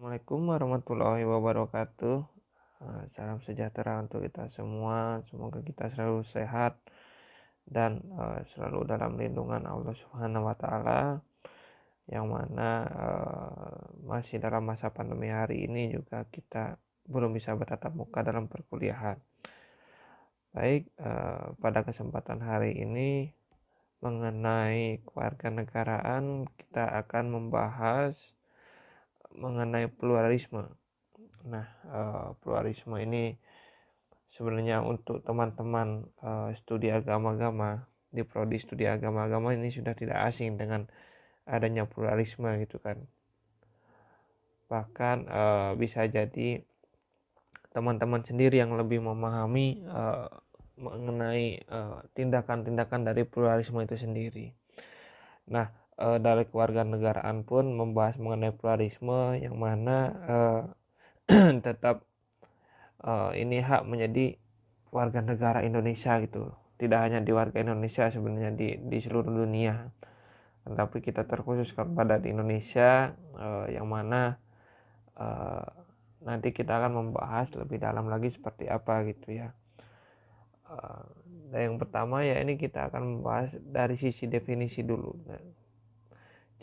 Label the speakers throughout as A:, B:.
A: Assalamualaikum warahmatullahi wabarakatuh. Salam sejahtera untuk kita semua. Semoga kita selalu sehat dan selalu dalam lindungan Allah Subhanahu wa taala, yang mana masih dalam masa pandemi hari ini juga kita belum bisa bertatap muka dalam perkuliahan. Baik, pada kesempatan hari ini mengenai kewarganegaraan, kita akan membahas mengenai pluralisme. Nah, pluralisme ini sebenarnya untuk teman-teman studi agama-agama di prodi studi agama-agama ini sudah tidak asing dengan adanya pluralisme gitu kan. Bahkan bisa jadi teman-teman sendiri yang lebih memahami mengenai tindakan-tindakan dari pluralisme itu sendiri. Nah, dari kewarganegaraan pun membahas mengenai pluralisme, yang mana tetap ini hak menjadi warga negara Indonesia gitu. Tidak hanya di warga Indonesia, sebenarnya di seluruh dunia. Tetapi kita terkhusus kepada di Indonesia, yang mana uh, nanti kita akan membahas lebih dalam lagi seperti apa gitu ya. Dan yang pertama ya, ini kita akan membahas dari sisi definisi dulu.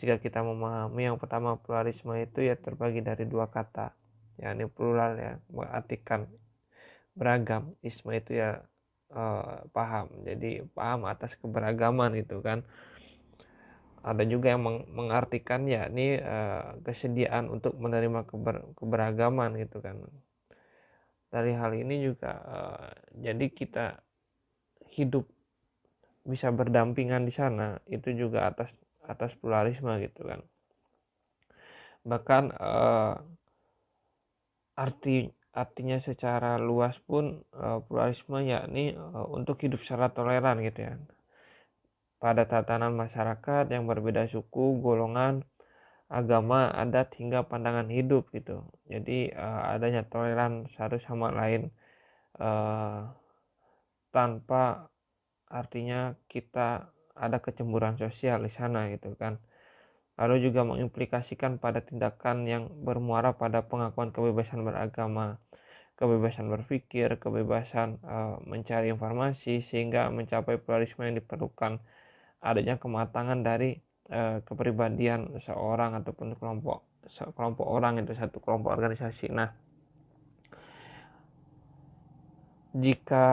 A: Jika kita memahami yang pertama, pluralisme itu ya terbagi dari dua kata, yakni plural ya, mengartikan beragam, isma itu ya paham, jadi paham atas keberagaman itu kan. Ada juga yang mengartikan yakni kesediaan untuk menerima keberagaman gitu kan. Dari hal ini juga jadi kita hidup bisa berdampingan di sana itu juga atas atas pluralisme gitu kan. Bahkan artinya secara luas pun pluralisme yakni untuk hidup secara toleran gitu ya, pada tatanan masyarakat yang berbeda suku, golongan, agama, adat hingga pandangan hidup gitu. Jadi adanya toleran satu sama lain, tanpa artinya kita ada kecemburuan sosial di sana gitu kan. Lalu juga mengimplikasikan pada tindakan yang bermuara pada pengakuan kebebasan beragama, kebebasan berpikir, kebebasan mencari informasi, sehingga mencapai pluralisme yang diperlukan adanya kematangan dari kepribadian seorang ataupun kelompok orang, itu satu kelompok organisasi. Nah, jika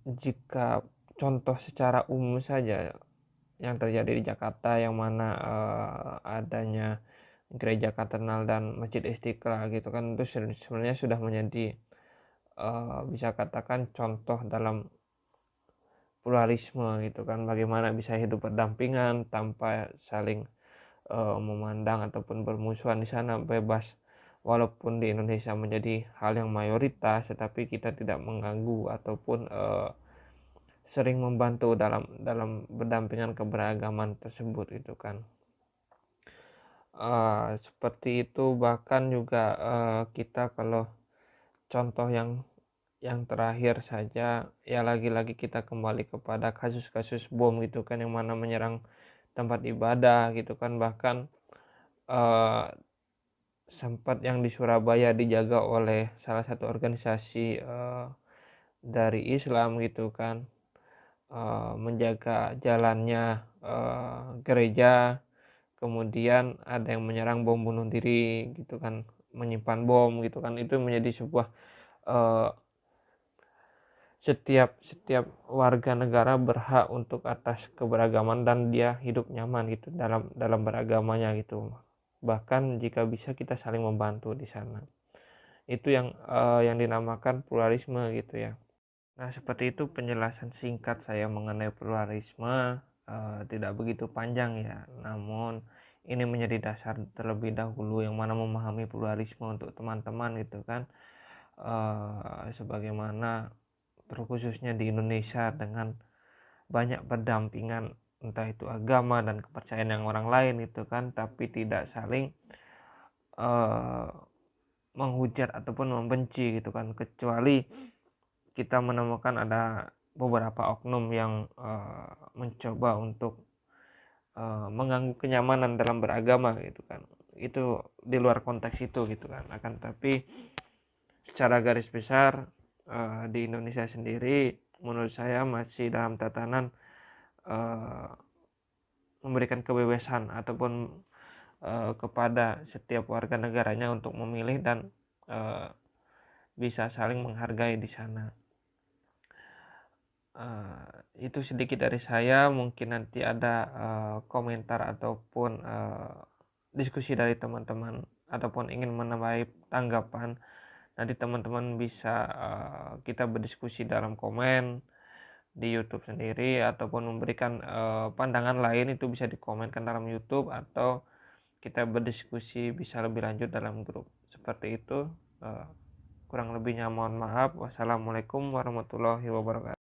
A: jika contoh secara umum saja yang terjadi di Jakarta, yang mana adanya gereja katedral dan masjid Istiqlal gitu kan, itu sebenarnya sudah menjadi bisa katakan contoh dalam pluralisme gitu kan, bagaimana bisa hidup berdampingan tanpa saling memandang ataupun bermusuhan di sana, bebas. Walaupun di Indonesia menjadi hal yang mayoritas, tetapi kita tidak mengganggu ataupun sering membantu dalam berdampingan keberagaman tersebut itu kan. Seperti itu. Bahkan juga kita kalau contoh yang terakhir saja ya, lagi-lagi kita kembali kepada kasus-kasus bom gitu kan, yang mana menyerang tempat ibadah gitu kan. Bahkan sempat yang di Surabaya dijaga oleh salah satu organisasi dari Islam gitu kan, menjaga jalannya gereja. Kemudian ada yang menyerang bom bunuh diri gitu kan, menyimpan bom gitu kan. Itu menjadi sebuah uh, setiap warga negara berhak untuk atas keberagaman dan dia hidup nyaman gitu dalam beragamanya gitu. Bahkan jika bisa kita saling membantu di sana. Itu yang dinamakan pluralisme gitu ya. Nah, seperti itu penjelasan singkat saya mengenai pluralisme. Tidak begitu panjang ya, namun ini menjadi dasar terlebih dahulu yang mana memahami pluralisme untuk teman-teman gitu kan. Sebagaimana terkhususnya di Indonesia dengan banyak berdampingan, entah itu agama dan kepercayaan yang orang lain itu kan, tapi tidak saling menghujat ataupun membenci gitu kan, kecuali kita menemukan ada beberapa oknum yang mencoba untuk mengganggu kenyamanan dalam beragama gitu kan. itu di luar konteks itu gitu kan. Akan tapi secara garis besar di Indonesia sendiri menurut saya masih dalam tatanan memberikan kebebasan ataupun kepada setiap warga negaranya untuk memilih dan bisa saling menghargai di sana. Itu sedikit dari saya, mungkin nanti ada komentar ataupun diskusi dari teman-teman ataupun ingin menambahi tanggapan, nanti teman-teman bisa kita berdiskusi dalam komen di YouTube sendiri ataupun memberikan pandangan lain, itu bisa dikomenkan dalam YouTube atau kita berdiskusi bisa lebih lanjut dalam grup seperti itu. Kurang lebihnya mohon maaf. Wassalamualaikum warahmatullahi wabarakatuh.